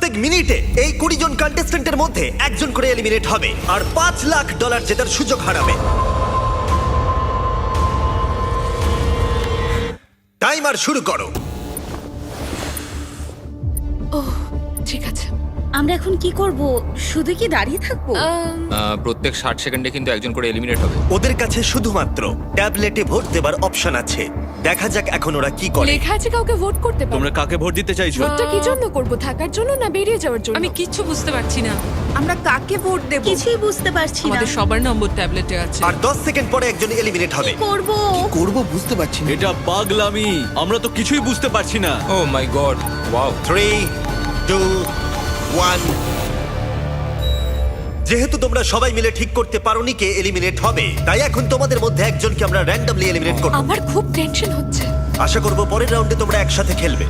প্রত্যেক মিনিটে এই 20 জন কন্টেস্ট্যান্টের মধ্যে একজন করে এলিমিনেট হবে আর $5 লাখ জেতার সুযোগ হারাবে। টাইমার শুরু করো। ঠিক আছে। আমরা এখন কি করব? শুধু কি দাঁড়িয়ে থাকবো? প্রত্যেক 60 সেকেন্ডে কিন্তু একজন করে এলিমিনেট হবে। ওদের কাছে শুধুমাত্র ট্যাবলেটে ভোট দেবার অপশন আছে। দেখা যাক এখন ওরা কি করে। লেখা আছে কাউকে ভোট করতে পারো। তোমরা কাকে ভোট দিতে চাইছো? ভোটটা কি জন্য করব? থাকার জন্য না বেরিয়ে যাওয়ার জন্য? আমি কিচ্ছু বুঝতে পারছি না। আমরা কাকে ভোট দেব? কিছুই বুঝতে পারছি না। আমাদের সবার নম্বর ট্যাবলেটে আছে। আর 10 সেকেন্ড পরে একজন এলিমিনেট হবে। করব করব বুঝতে পারছি না। এটা পাগলামি, আমরা তো কিছুই বুঝতে পারছি না। ও মাই গড, ওয়াও। 3, 2, 1। যেহেতু তোমরা সবাই মিলে ঠিক করতে পারোনি কে এলিমিনেট হবে, তাই এখন তোমাদের মধ্যে একজনকে আমরা র্যান্ডমলি এলিমিনেট করব। আমার খুব টেনশন হচ্ছে। আশা করব পরের রাউন্ডে তোমরা একসাথে খেলবে।